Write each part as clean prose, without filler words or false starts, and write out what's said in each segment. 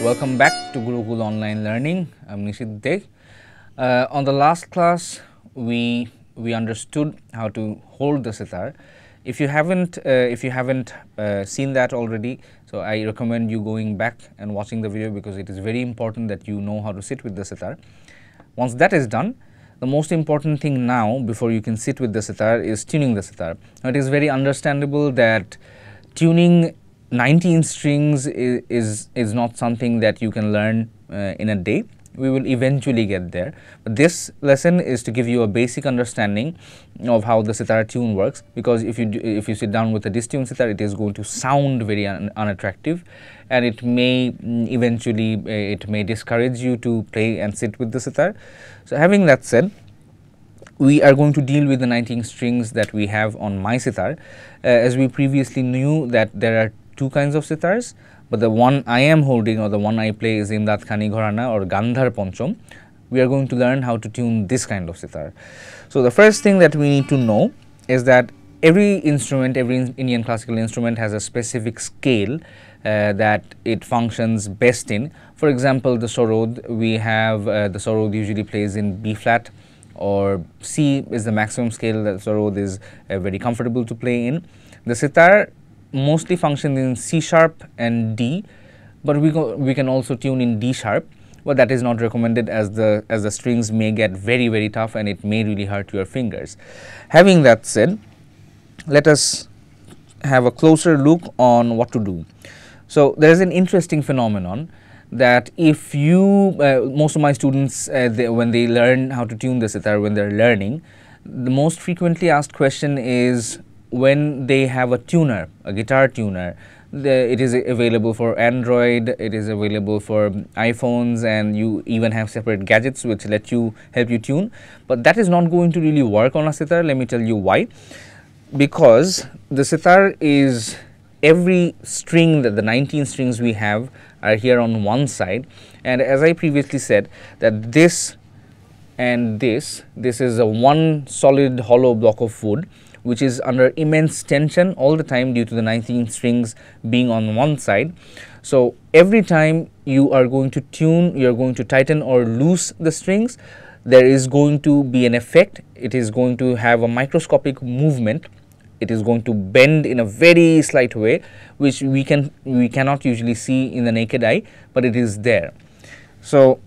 Welcome back to Gurukul Online Learning. I'm Nishit Dey. On the last class, we understood how to hold the sitar. If you haven't seen that already, so I recommend you going back and watching the video, because it is very important that you know how to sit with the sitar. Once that is done, the most important thing now before you can sit with the sitar is tuning the sitar. Now, it is very understandable that tuning 19 strings is not something that you can learn in a day. We will eventually get there, but this lesson is to give you a basic understanding of how the sitar tune works, because if you sit down with a distuned sitar, it is going to sound very unattractive, and it may eventually discourage you to play and sit with the sitar. So having that said, we are going to deal with the 19 strings that we have on my sitar. As we previously knew that there are two kinds of sitars, but the one I am holding, or the one I play, is Imdad Khani Ghorana or Gandhar Pancham. We are going to learn how to tune this kind of sitar. So the first thing that we need to know is that every instrument, every Indian classical instrument, has a specific scale that it functions best in. For example, the sarod, we have the sarod usually plays in B flat, or C is the maximum scale that sarod is very comfortable to play in. The sitar mostly functions in C sharp and D, but we can also tune in D sharp, but that is not recommended, as the strings may get very tough and it may really hurt your fingers. Having that said, let us have a closer look on what to do. So there is an interesting phenomenon that if you most of my students, when they learn how to tune the sitar, when they're learning, the most frequently asked question is when they have a tuner, a guitar tuner. It is available for Android, it is available for iPhones, and you even have separate gadgets which help you tune, but that is not going to really work on a sitar. Let me tell you why. Because the sitar is, every string, that the 19 strings we have are here on one side, and as I previously said, that this and this is a one solid hollow block of wood, which is under immense tension all the time due to the 19 strings being on one side. So every time you are going to tune, you are going to tighten or loose the strings, there is going to be an effect. It is going to have a microscopic movement. It is going to bend in a very slight way, which we cannot usually see in the naked eye, but it is there. So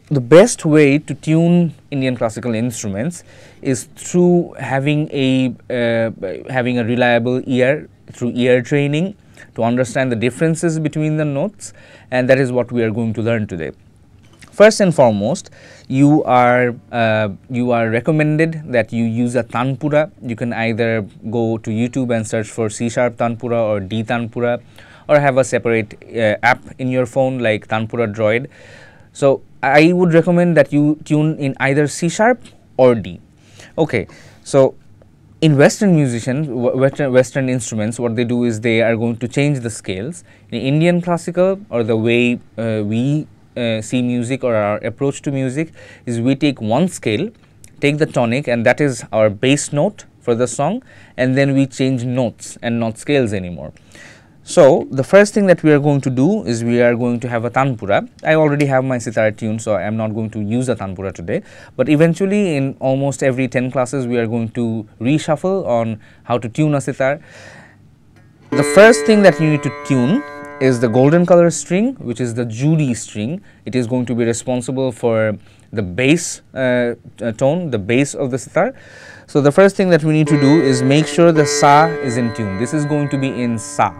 the best way to tune Indian classical instruments is through having a reliable ear, through ear training, to understand the differences between the notes, and that is what we are going to learn today. First and foremost, you are recommended that you use a tanpura. You can either go to YouTube and search for C sharp tanpura or D tanpura, or have a separate app in your phone like Tanpura Droid. So I would recommend that you tune in either C sharp or D. Okay, so in Western musicians, Western instruments, what they do is they are going to change the scales. In Indian classical, or the way we see music, or our approach to music, is we take one scale, take the tonic, and that is our bass note for the song, and then we change notes and not scales anymore. So the first thing that we are going to do is we are going to have a tanpura. I already have my sitar tuned, so I am not going to use a tanpura today, but eventually in almost every 10 classes we are going to reshuffle on how to tune a sitar. The first thing that you need to tune is the golden color string, which is the Judy string. It is going to be responsible for the bass tone, the bass of the sitar. So the first thing that we need to do is make sure the sa is in tune. This is going to be in sa.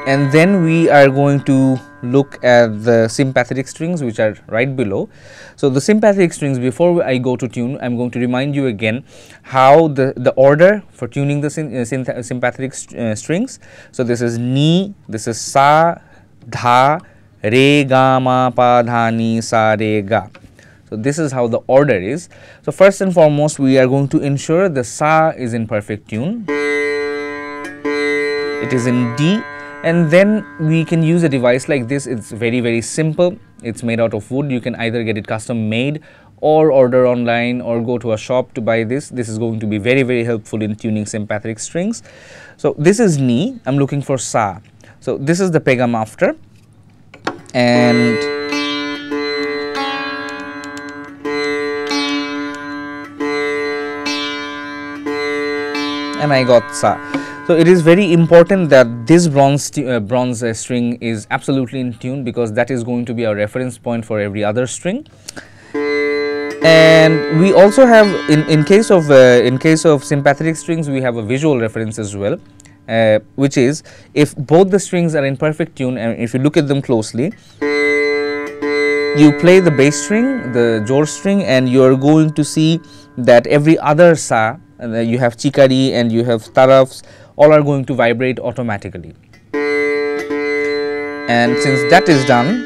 And then we are going to look at the sympathetic strings, which are right below. So the sympathetic strings, before I go to tune, I am going to remind you again how the order for tuning the sympathetic strings. So this is ni, this is sa, dha, re, ga, ma, pa, dha, ni, sa, re, ga. So this is how the order is. So first and foremost, we are going to ensure the sa is in perfect tune. It is in D. And then we can use a device like this. It's very simple. It's made out of wood. You can either get it custom made or order online or go to a shop to buy this. This is going to be very helpful in tuning sympathetic strings. So this is ni. I'm looking for sa. So this is the peg I'm after, and I got sa. So it is very important that this bronze string is absolutely in tune, because that is going to be our reference point for every other string. And we also have, in case of sympathetic strings, we have a visual reference as well, which is if both the strings are in perfect tune, and if you look at them closely, you play the bass string, the jor string, and you are going to see that every other sa, you have chikari and you have tarafs, all are going to vibrate automatically. And since that is done,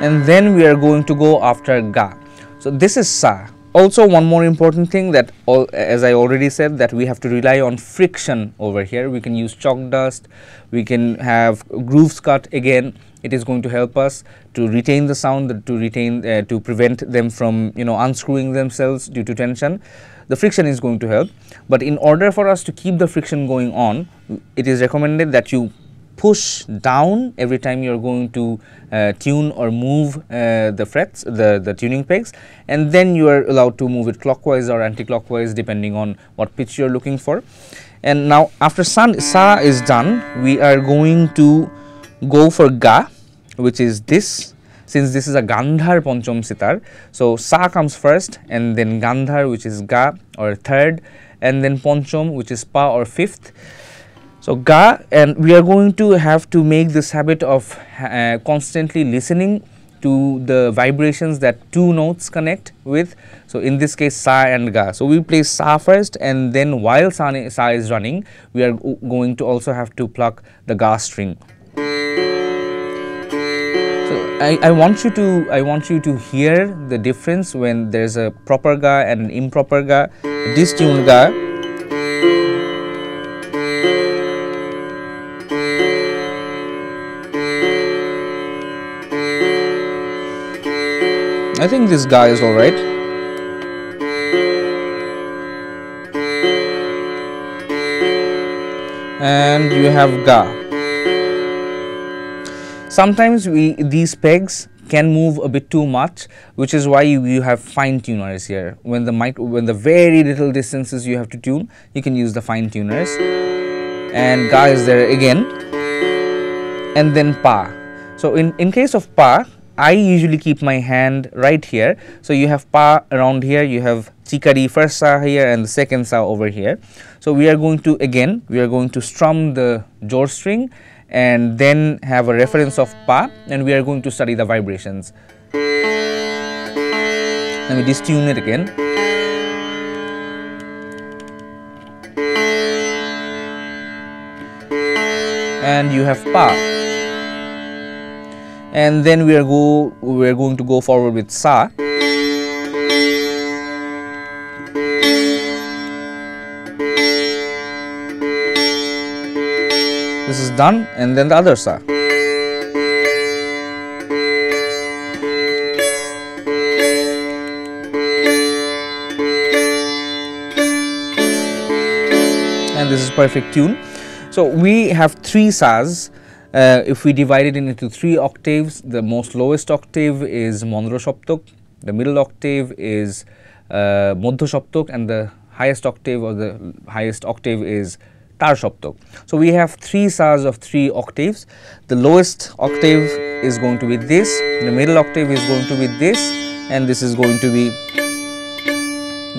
and then we are going to go after ga. So this is sa. Also, one more important thing, that as I already said, that we have to rely on friction over here. We can use chalk dust, we can have grooves cut. Again, it is going to help us to retain the sound, to prevent them from unscrewing themselves due to tension. The friction is going to help, but in order for us to keep the friction going on, it is recommended that you push down every time you are going to tune or move the frets, the tuning pegs, and then you are allowed to move it clockwise or anti-clockwise depending on what pitch you are looking for. And now after sa is done, we are going to go for ga, which is this. Since this is a Gandhar Pancham sitar, so sa comes first, and then Gandhar, which is ga or third, and then Pancham, which is pa or fifth. So ga, and we are going to have to make this habit of constantly listening to the vibrations that two notes connect with. So in this case, sa and ga. So we play sa first, and then while sa is running, we are going to also have to pluck the ga string. So I want you to hear the difference when there's a proper ga and an improper ga. This tuned ga, I think this ga is alright. And you have ga. Sometimes these pegs can move a bit too much, which is why you have fine tuners here. When the very little distances you have to tune, you can use the fine tuners. And ga is there again, and then pa. So in case of pa, I usually keep my hand right here. So you have pa around here, you have chikari first sa here and the second sa over here. So we are going to strum the jor string and then have a reference of pa, and we are going to study the vibrations. Let me just tune it again. And you have pa. And then we are going to go forward with sa. This is done, and then the other sa. And this is perfect tune. So we have three sas. If we divide it into three octaves, the most lowest octave is Mondro Shoptok, the middle octave is Moddho Shoptok, and the highest octave is Tar Shoptok. So we have three sas of 3 octaves. The lowest octave is going to be this, the middle octave is going to be this, and this is going to be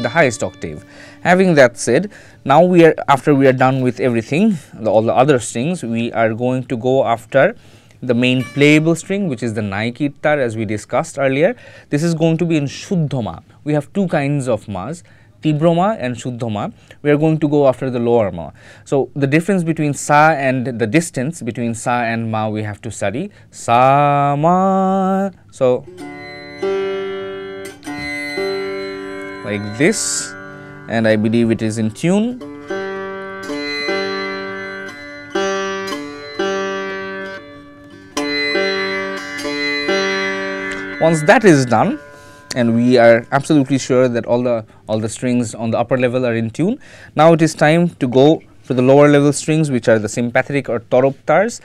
the highest octave. Having that said, now after we are done with everything, all the other strings, we are going to go after the main playable string, which is the Naiki tar, as we discussed earlier. This is going to be in Shuddhama. We have two kinds of mas, Tibroma and Shuddhama. We are going to go after the lower ma. So the difference between sa and the distance between sa and ma we have to study. Sa ma. So like this, and I believe it is in tune. Once that is done, and we are absolutely sure that all the strings on the upper level are in tune, now it is time to go to the lower level strings, which are the sympathetic or torop tars.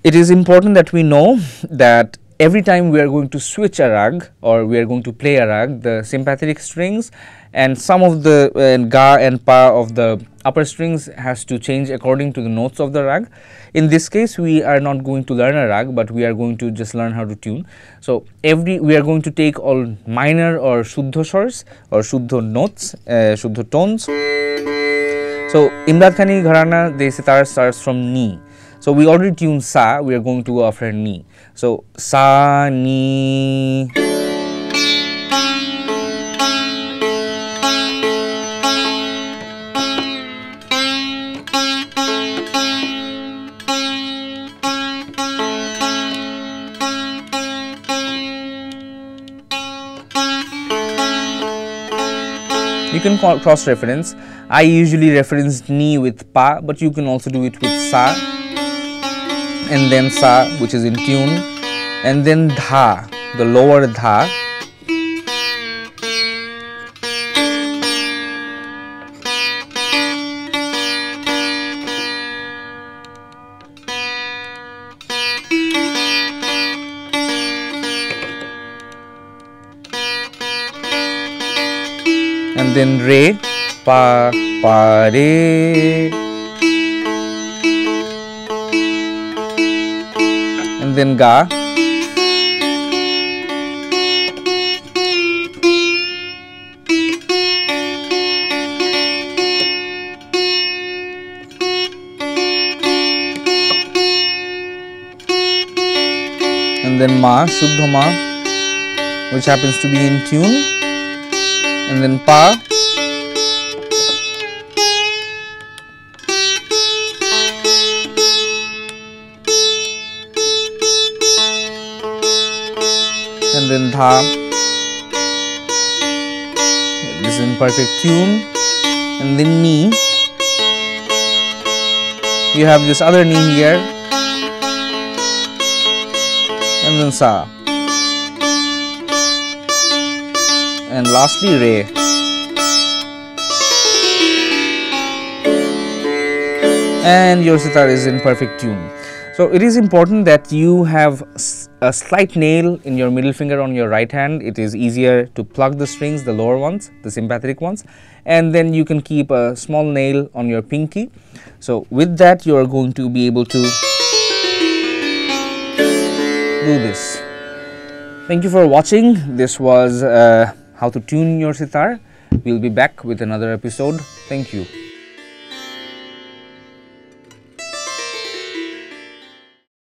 It is important that we know that every time we are going to switch a rag or we are going to play a rag, the sympathetic strings and some of the ga and pa of the upper strings has to change according to the notes of the rag. In this case, we are not going to learn a rag, but we are going to just learn how to tune. So we are going to take all minor or shuddha swars or shuddha notes, shuddha tones. So Imdad Khani Gharana, the sitar starts from ni. So we already tuned sa, we are going to go after ni. So sa, ni. You can cross-reference. I usually reference ni with pa, but you can also do it with sa, and then sa, which is in tune, and then dha, the lower dha, and then re, pa, pa, re, and then ga, and then ma, shuddha ma, which happens to be in tune, and then pa, and then dha. This is in perfect tune, and then ni. You have this other ni here, and then sa, and lastly re. And your sitar is in perfect tune. So it is important that you have a slight nail in your middle finger on your right hand. It is easier to plug the strings, the lower ones, the sympathetic ones, and then you can keep a small nail on your pinky. So with that, you are going to be able to do this. Thank you for watching. This was how to tune your sitar. We'll be back with another episode. Thank you.